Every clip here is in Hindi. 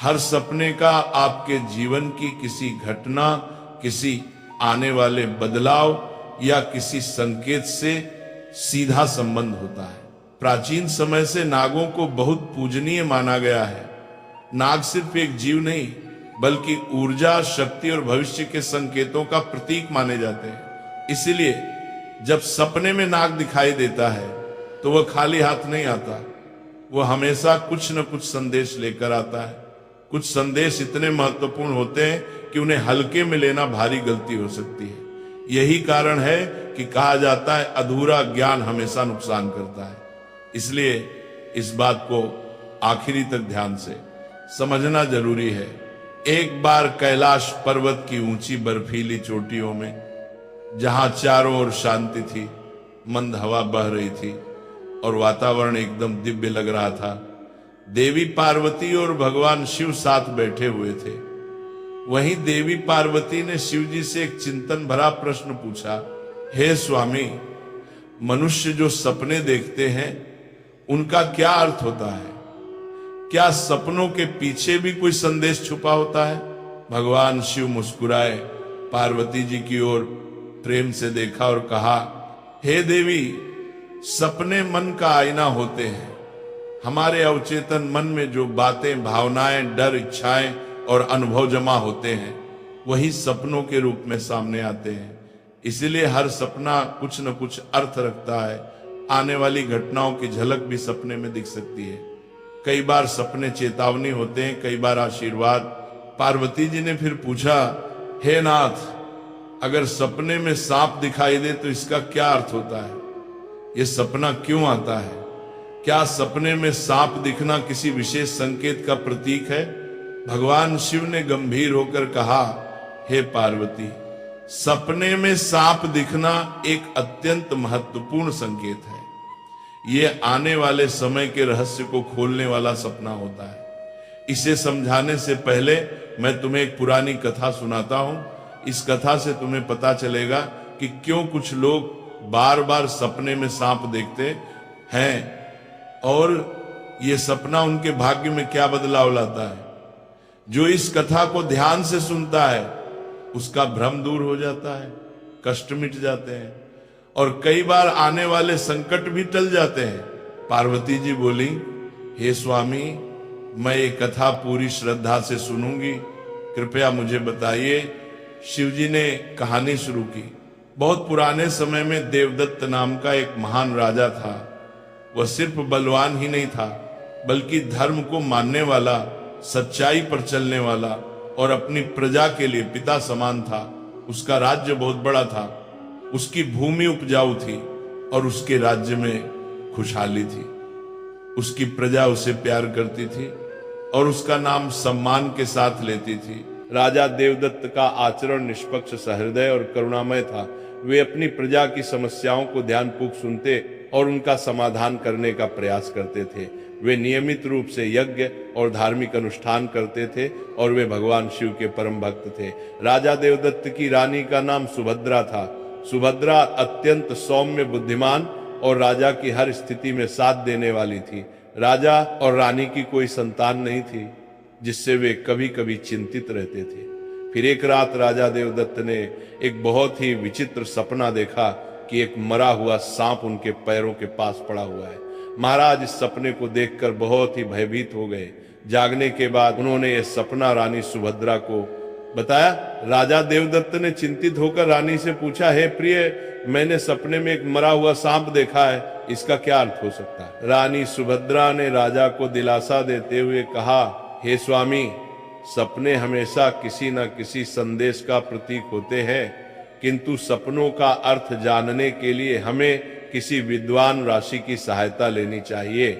हर सपने का आपके जीवन की किसी घटना, किसी आने वाले बदलाव या किसी संकेत से सीधा संबंध होता है। प्राचीन समय से नागों को बहुत पूजनीय माना गया है। नाग सिर्फ एक जीव नहीं, बल्कि ऊर्जा, शक्ति और भविष्य के संकेतों का प्रतीक माने जाते हैं। इसलिए जब सपने में नाग दिखाई देता है तो वह खाली हाथ नहीं आता, वह हमेशा कुछ न कुछ संदेश लेकर आता है। कुछ संदेश इतने महत्वपूर्ण होते हैं कि उन्हें हल्के में लेना भारी गलती हो सकती है। यही कारण है कि कहा जाता है अधूरा ज्ञान हमेशा नुकसान करता है। इसलिए इस बात को आखिरी तक ध्यान से समझना जरूरी है। एक बार कैलाश पर्वत की ऊंची बर्फीली चोटियों में, जहां चारों ओर शांति थी, मंद हवा बह रही थी और वातावरण एकदम दिव्य लग रहा था, देवी पार्वती और भगवान शिव साथ बैठे हुए थे। वहीं देवी पार्वती ने शिव जी से एक चिंतन भरा प्रश्न पूछा, हे स्वामी, मनुष्य जो सपने देखते हैं उनका क्या अर्थ होता है? क्या सपनों के पीछे भी कोई संदेश छुपा होता है? भगवान शिव मुस्कुराए, पार्वती जी की ओर प्रेम से देखा और कहा, हे देवी, सपने मन का आईना होते हैं। हमारे अवचेतन मन में जो बातें, भावनाएं, डर, इच्छाएं और अनुभव जमा होते हैं वही सपनों के रूप में सामने आते हैं। इसलिए हर सपना कुछ न कुछ अर्थ रखता है। आने वाली घटनाओं की झलक भी सपने में दिख सकती है। कई बार सपने चेतावनी होते हैं, कई बार आशीर्वाद। पार्वती जी ने फिर पूछा, हे नाथ, अगर सपने में सांप दिखाई दे तो इसका क्या अर्थ होता है? यह सपना क्यों आता है? क्या सपने में सांप दिखना किसी विशेष संकेत का प्रतीक है? भगवान शिव ने गंभीर होकर कहा, हे पार्वती, सपने में सांप दिखना एक अत्यंत महत्वपूर्ण संकेत है। यह आने वाले समय के रहस्य को खोलने वाला सपना होता है। इसे समझाने से पहले मैं तुम्हें एक पुरानी कथा सुनाता हूं। इस कथा से तुम्हें पता चलेगा कि क्यों कुछ लोग बार बार सपने में सांप देखते हैं और यह सपना उनके भाग्य में क्या बदलाव लाता है। जो इस कथा को ध्यान से सुनता है उसका भ्रम दूर हो जाता है, कष्ट मिट जाते हैं और कई बार आने वाले संकट भी टल जाते हैं। पार्वती जी बोली, हे स्वामी, मैं ये कथा पूरी श्रद्धा से सुनूंगी, कृपया मुझे बताइए। शिवजी ने कहानी शुरू की। बहुत पुराने समय में देवदत्त नाम का एक महान राजा था। वह सिर्फ बलवान ही नहीं था, बल्कि धर्म को मानने वाला, सच्चाई पर चलने वाला और अपनी प्रजा के लिए पिता समान था। उसका राज्य बहुत बड़ा था, उसकी भूमि उपजाऊ थी और उसके राज्य में खुशहाली थी। उसकी प्रजा उसे प्यार करती थी और उसका नाम सम्मान के साथ लेती थी। राजा देवदत्त का आचरण निष्पक्ष, सहृदय और करुणामय था। वे अपनी प्रजा की समस्याओं को ध्यानपूर्वक सुनते और उनका समाधान करने का प्रयास करते थे। वे नियमित रूप से यज्ञ और धार्मिक अनुष्ठान करते थे और वे भगवान शिव के परम भक्त थे। राजा देवदत्त की रानी का नाम सुभद्रा था। सुभद्रा अत्यंत सौम्य, बुद्धिमान और राजा की हर स्थिति में साथ देने वाली थी। राजा और रानी की कोई संतान नहीं थी, जिससे वे कभी कभी चिंतित रहते थे। फिर एक रात राजा देवदत्त ने एक बहुत ही विचित्र सपना देखा कि एक मरा हुआ सांप उनके पैरों के पास पड़ा हुआ है। महाराज इस सपने को देखकर बहुत ही भयभीत हो गए। जागने के बाद उन्होंने यह सपना रानी सुभद्रा को बताया। राजा देवदत्त ने चिंतित होकर रानी से पूछा, हे प्रिय, मैंने सपने में एक मरा हुआ सांप देखा है, इसका क्या अर्थ हो सकता है? रानी सुभद्रा ने राजा को दिलासा देते हुए कहा, हे स्वामी, सपने हमेशा किसी न किसी संदेश का प्रतीक होते हैं, किंतु सपनों का अर्थ जानने के लिए हमें किसी विद्वान ऋषि की सहायता लेनी चाहिए।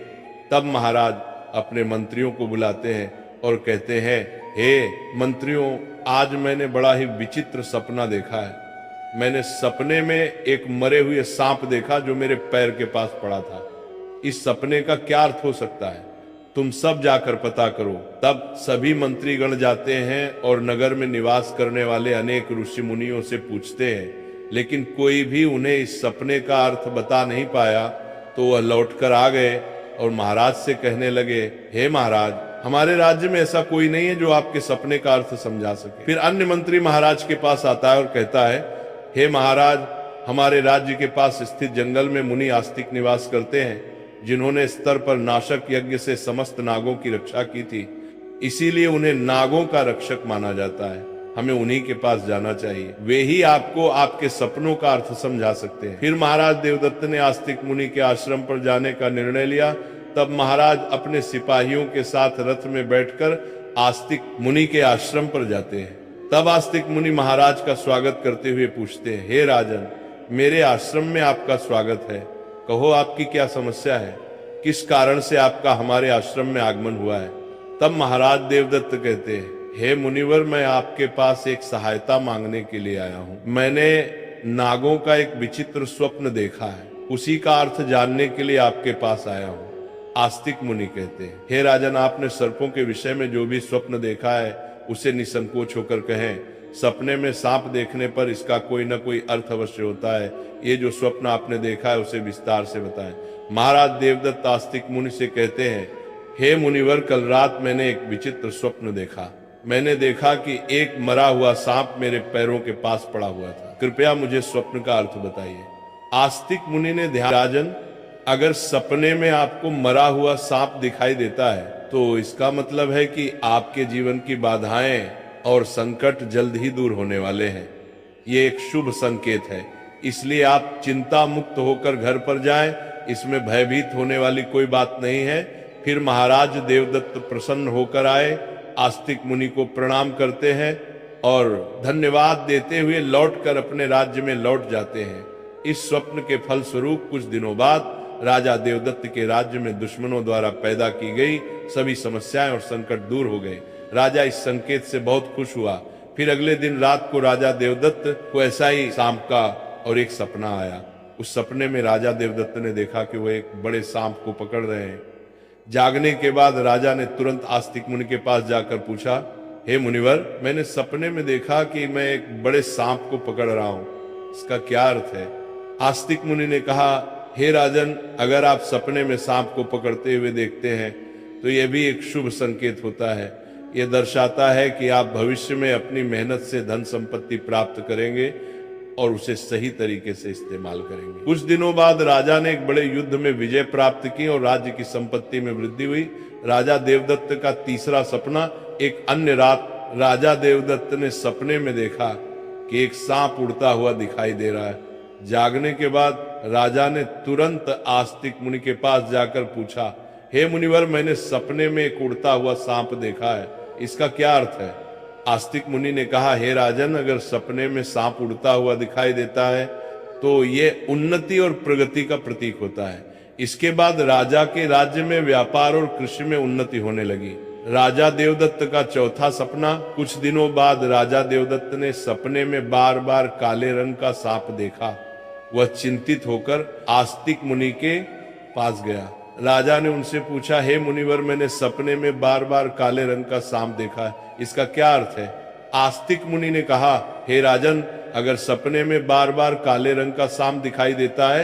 तब महाराज अपने मंत्रियों को बुलाते हैं और कहते हैं, हे मंत्रियों, आज मैंने बड़ा ही विचित्र सपना देखा है। मैंने सपने में एक मरे हुए सांप देखा जो मेरे पैर के पास पड़ा था। इस सपने का क्या अर्थ हो सकता है? तुम सब जाकर पता करो। तब सभी मंत्रीगण जाते हैं और नगर में निवास करने वाले अनेक ऋषि मुनियों से पूछते हैं, लेकिन कोई भी उन्हें इस सपने का अर्थ बता नहीं पाया। तो वह लौटकर आ गए और महाराज से कहने लगे, हे महाराज, हमारे राज्य में ऐसा कोई नहीं है जो आपके सपने का अर्थ समझा सके। फिर अन्य मंत्री महाराज के पास आता है और कहता है, हे महाराज, हमारे राज्य के पास स्थित जंगल में मुनि आस्तिक निवास करते हैं, जिन्होंने स्तर पर नाशक यज्ञ से समस्त नागों की रक्षा की थी, इसीलिए उन्हें नागों का रक्षक माना जाता है। हमें उन्हीं के पास जाना चाहिए, वे ही आपको आपके सपनों का अर्थ समझा सकते हैं। फिर महाराज देवदत्त ने आस्तिक मुनि के आश्रम पर जाने का निर्णय लिया। तब महाराज अपने सिपाहियों के साथ रथ में बैठकर आस्तिक मुनि के आश्रम पर जाते हैं। तब आस्तिक मुनि महाराज का स्वागत करते हुए पूछते हैं, हे राजन, मेरे आश्रम में आपका स्वागत है। कहो, आपकी क्या समस्या है? किस कारण से आपका हमारे आश्रम में आगमन हुआ है? तब महाराज देवदत्त कहते हैं, हे मुनिवर, मैं आपके पास एक सहायता मांगने के लिए आया हूँ। मैंने नागों का एक विचित्र स्वप्न देखा है, उसी का अर्थ जानने के लिए आपके पास आया हूँ। आस्तिक मुनि कहते हैं, हे राजन, आपने सर्पों के विषय में जो भी स्वप्न देखा है उसे निसंकोच होकर कहें। सपने में सांप देखने पर इसका कोई न कोई अर्थ अवश्य होता है। ये जो स्वप्न आपने देखा है उसे विस्तार से बताएं। महाराज देवदत्त आस्तिक मुनि से कहते हैं, हे मुनिवर, कल रात मैंने एक विचित्र स्वप्न देखा। मैंने देखा कि एक मरा हुआ सांप मेरे पैरों के पास पड़ा हुआ था। कृपया मुझे स्वप्न का अर्थ बताइए। आस्तिक मुनि ने ध्यान, राजन, अगर सपने में आपको मरा हुआ सांप दिखाई देता है तो इसका मतलब है कि आपके जीवन की बाधाएं और संकट जल्द ही दूर होने वाले हैं। ये एक शुभ संकेत है, इसलिए आप चिंता मुक्त होकर घर पर जाएं। इसमें भयभीत होने वाली कोई बात नहीं है। फिर महाराज देवदत्त प्रसन्न होकर आए, आस्तिक मुनि को प्रणाम करते हैं और धन्यवाद देते हुए लौटकर अपने राज्य में लौट जाते हैं। इस स्वप्न के फलस्वरूप कुछ दिनों बाद राजा देवदत्त के राज्य में दुश्मनों द्वारा पैदा की गई सभी समस्याएं और संकट दूर हो गए। राजा इस संकेत से बहुत खुश हुआ। फिर अगले दिन रात को राजा देवदत्त को ऐसा ही सांप का और एक सपना आया। उस सपने में राजा देवदत्त ने देखा कि वो एक बड़े सांप को पकड़ रहे हैं। जागने के बाद राजा ने तुरंत आस्तिक मुनि के पास जाकर पूछा, हे मुनिवर, मैंने सपने में देखा कि मैं एक बड़े सांप को पकड़ रहा हूं, इसका क्या अर्थ है? आस्तिक मुनि ने कहा, हे राजन, अगर आप सपने में सांप को पकड़ते हुए देखते हैं तो यह भी एक शुभ संकेत होता है। यह दर्शाता है कि आप भविष्य में अपनी मेहनत से धन संपत्ति प्राप्त करेंगे और उसे सही तरीके से इस्तेमाल करेंगे। कुछ दिनों बाद राजा ने एक बड़े युद्ध में विजय प्राप्त की और राज्य की संपत्ति में वृद्धि हुई। राजा देवदत्त का तीसरा सपना, एक अन्य रात राजा देवदत्त ने सपने में देखा कि एक सांप उड़ता हुआ दिखाई दे रहा है। जागने के बाद राजा ने तुरंत आस्तिक मुनि के पास जाकर पूछा, हे मुनिवर, मैंने सपने में एक उड़ता हुआ सांप देखा है, इसका क्या अर्थ है? आस्तिक मुनि ने कहा, हे राजन, अगर सपने में सांप उड़ता हुआ दिखाई देता है तो ये उन्नति और प्रगति का प्रतीक होता है। इसके बाद राजा के राज्य में व्यापार और कृषि में उन्नति होने लगी। राजा देवदत्त का चौथा सपना, कुछ दिनों बाद राजा देवदत्त ने सपने में बार बार काले रंग का सांप देखा। वह चिंतित होकर आस्तिक मुनि के पास गया। राजा ने उनसे पूछा, हे मुनिवर, मैंने सपने में बार बार काले रंग का सांप देखा है, इसका क्या अर्थ है? आस्तिक मुनि ने कहा, हे राजन, अगर सपने में बार बार काले रंग का सांप दिखाई देता है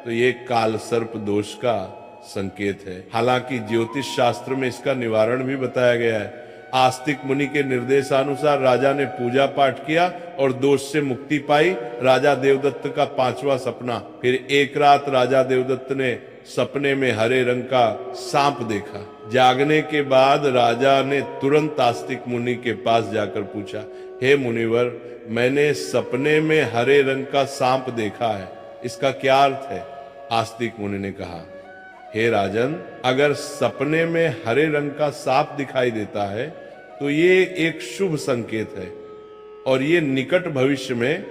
तो ये काल सर्प दोष का संकेत है। हालांकि ज्योतिष शास्त्र में इसका निवारण भी बताया गया है। आस्तिक मुनि के निर्देशानुसार राजा ने पूजा पाठ किया और दोष से मुक्ति पाई। राजा देवदत्त का पांचवा सपना, फिर एक रात राजा देवदत्त ने सपने में हरे रंग का सांप देखा। जागने के बाद राजा ने तुरंत आस्तिक मुनि के पास जाकर पूछा, हे मुनिवर, मैंने सपने में हरे रंग का सांप देखा है, इसका क्या अर्थ है? आस्तिक मुनि ने कहा, हे राजन, अगर सपने में हरे रंग का सांप दिखाई देता है तो ये एक शुभ संकेत है और ये निकट भविष्य में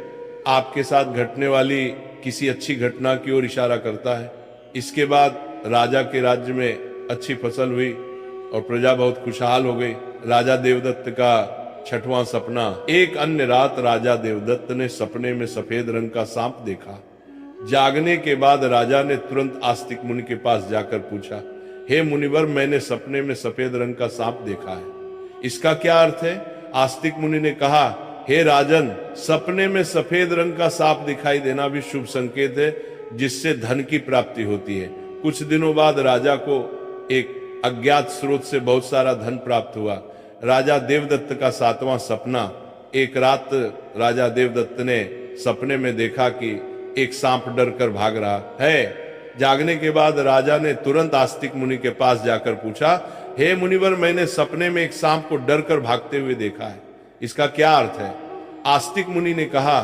आपके साथ घटने वाली किसी अच्छी घटना की ओर इशारा करता है। इसके बाद राजा के राज्य में अच्छी फसल हुई और प्रजा बहुत खुशहाल हो गई। राजा देवदत्त का छठवां सपना, एक अन्य रात राजा देवदत्त ने सपने में सफेद रंग का सांप देखा। जागने के बाद राजा ने तुरंत आस्तिक मुनि के पास जाकर पूछा, हे मुनिवर, मैंने सपने में सफेद रंग का सांप देखा है, इसका क्या अर्थ है? आस्तिक मुनि ने कहा, हे राजन, सपने में सफेद रंग का सांप दिखाई देना भी शुभ संकेत है, जिससे धन की प्राप्ति होती है। कुछ दिनों बाद राजा को एक अज्ञात स्रोत से बहुत सारा धन प्राप्त हुआ। राजा देवदत्त का 7वां सपना। एक रात राजा देवदत्त ने सपने में देखा कि एक सांप डर कर भाग रहा है। जागने के बाद राजा ने तुरंत आस्तिक मुनि के पास जाकर पूछा, हे मुनिवर, मैंने सपने में एक सांप को डर कर भागते हुए देखा है, इसका क्या अर्थ है? आस्तिक मुनि ने कहा,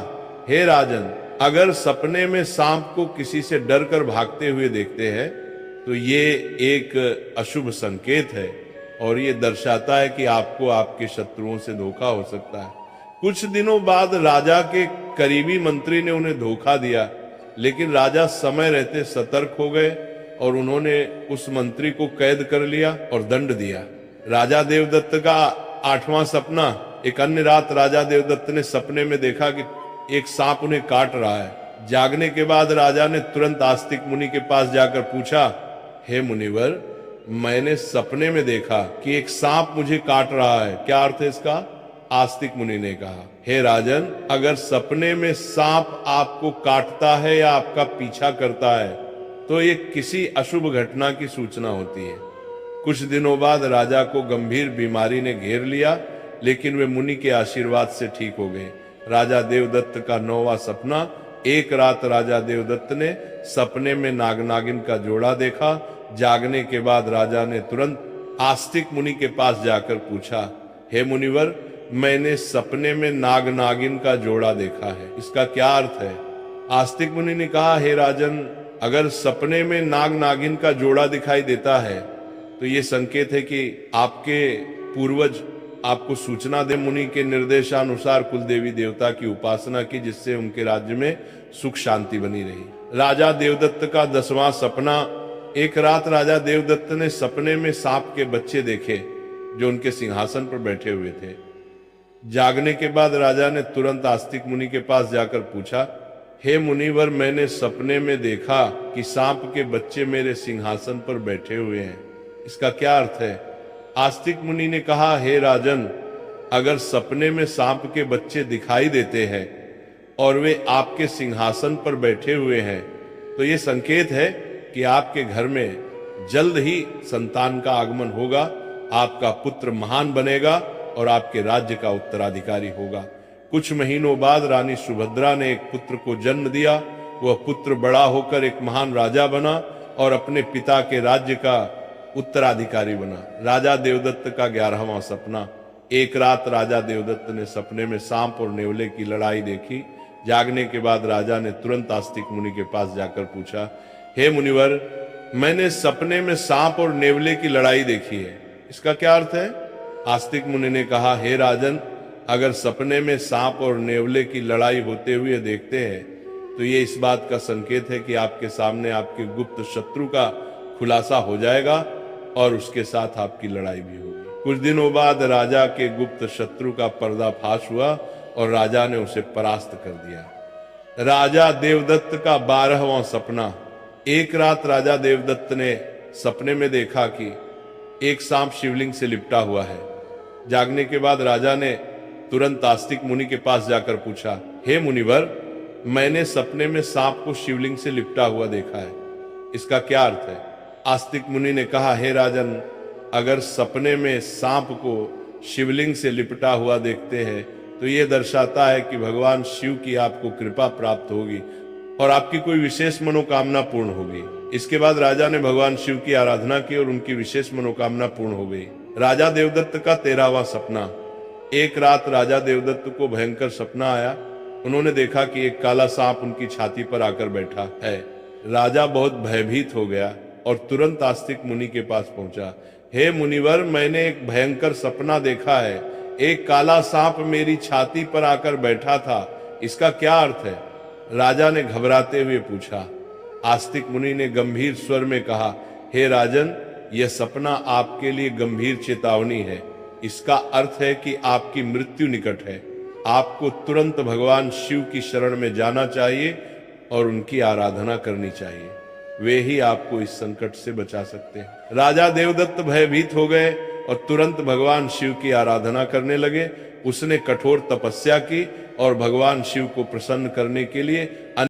हे राजन, अगर सपने में सांप को किसी से डर कर भागते हुए देखते हैं तो ये एक अशुभ संकेत है और ये दर्शाता है कि आपको आपके शत्रुओं से धोखा हो सकता है। कुछ दिनों बाद राजा के करीबी मंत्री ने उन्हें धोखा दिया, लेकिन राजा समय रहते सतर्क हो गए और उन्होंने उस मंत्री को कैद कर लिया और दंड दिया। राजा देवदत्त का 8वां सपना। एक अन्य रात राजा देवदत्त ने सपने में देखा कि एक सांप उन्हें काट रहा है। जागने के बाद राजा ने तुरंत आस्तिक मुनि के पास जाकर पूछा, हे मुनिवर, मैंने सपने में देखा कि एक सांप मुझे काट रहा है, क्या अर्थ है इसका? आस्तिक मुनि ने कहा, हे राजन, अगर सपने में सांप आपको काटता है या आपका पीछा करता है तो ये किसी अशुभ घटना की सूचना होती है। कुछ दिनों बाद राजा को गंभीर बीमारी ने घेर लिया, लेकिन वे मुनि के आशीर्वाद से ठीक हो गए। राजा देवदत्त का 9वां सपना। एक रात राजा देवदत्त ने सपने में नाग-नागिन का जोड़ा देखा। जागने के बाद राजा ने तुरंत आस्तिक मुनि के पास जाकर पूछा, हे मुनिवर, मैंने सपने में नाग-नागिन का जोड़ा देखा है, इसका क्या अर्थ है? आस्तिक मुनि ने कहा, हे राजन, अगर सपने में नाग-नागिन का जोड़ा दिखाई देता है तो ये संकेत है कि आपके पूर्वज आपको सूचना दे। मुनि के निर्देशानुसार कुलदेवी देवता की उपासना की, जिससे उनके राज्य में सुख शांति बनी रही। राजा देवदत्त का 10वां सपना। एक रात राजा देवदत्त ने सपने में सांप के बच्चे देखे जो उनके सिंहासन पर बैठे हुए थे। जागने के बाद राजा ने तुरंत आस्तिक मुनि के पास जाकर पूछा, हे मुनिवर, मैंने सपने में देखा कि सांप के बच्चे मेरे सिंहासन पर बैठे हुए हैं, इसका क्या अर्थ है? आस्तिक मुनि ने कहा, हे राजन, अगर सपने में सांप के बच्चे दिखाई देते हैं और वे आपके सिंहासन पर बैठे हुए हैं तो ये संकेत है कि आपके घर में जल्द ही संतान का आगमन होगा, आपका पुत्र महान बनेगा और आपके राज्य का उत्तराधिकारी होगा। कुछ महीनों बाद रानी सुभद्रा ने एक पुत्र को जन्म दिया। वह पुत्र बड़ा होकर एक महान राजा बना और अपने पिता के राज्य का उत्तराधिकारी बना। राजा देवदत्त का 11वां सपना। एक रात राजा देवदत्त ने सपने में सांप और नेवले की लड़ाई देखी। जागने के बाद राजा ने तुरंत आस्तिक मुनि के पास जाकर पूछा, हे मुनिवर, मैंने सपने में सांप और नेवले की लड़ाई देखी है, इसका क्या अर्थ है? आस्तिक मुनि ने कहा, हे राजन, अगर सपने में सांप और नेवले की लड़ाई होते हुए देखते हैं तो ये इस बात का संकेत है कि आपके सामने आपके गुप्त शत्रु का खुलासा हो जाएगा और उसके साथ आपकी लड़ाई भी होगी। कुछ दिनों बाद राजा के गुप्त शत्रु का पर्दाफाश हुआ और राजा ने उसे परास्त कर दिया। राजा देवदत्त का 12वां सपना। एक रात राजा देवदत्त ने सपने में देखा कि एक सांप शिवलिंग से लिपटा हुआ है। जागने के बाद राजा ने तुरंत आस्तिक मुनि के पास जाकर पूछा, हे मुनिवर, मैंने सपने में सांप को शिवलिंग से लिपटा हुआ देखा है, इसका क्या अर्थ है? आस्तिक मुनि ने कहा, हे राजन, अगर सपने में सांप को शिवलिंग से लिपटा हुआ देखते हैं तो यह दर्शाता है कि भगवान शिव की आपको कृपा प्राप्त होगी और आपकी कोई विशेष मनोकामना पूर्ण होगी। इसके बाद राजा ने भगवान शिव की आराधना की और उनकी विशेष मनोकामना पूर्ण हो गई। राजा देवदत्त का 13वां सपना। एक रात राजा देवदत्त को भयंकर सपना आया। उन्होंने देखा कि एक काला सांप उनकी छाती पर आकर बैठा है। राजा बहुत भयभीत हो गया और तुरंत आस्तिक मुनि के पास पहुंचा। हे मुनिवर, मैंने एक भयंकर सपना देखा है, एक काला सांप मेरी छाती पर आकर बैठा था, इसका क्या अर्थ है? राजा ने घबराते हुए पूछा। आस्तिक मुनि ने गंभीर स्वर में कहा, हे राजन, यह सपना आपके लिए गंभीर चेतावनी है। इसका अर्थ है कि आपकी मृत्यु निकट है। आपको तुरंत भगवान शिव की शरण में जाना चाहिए और उनकी आराधना करनी चाहिए, वे ही आपको इस संकट से बचा सकते हैं। राजा देवदत्त भयभीत हो गए और तुरंत भगवान शिव की आराधना करने लगे। उसने कठोर तपस्या की और भगवान शिव को प्रसन्न करने के लिए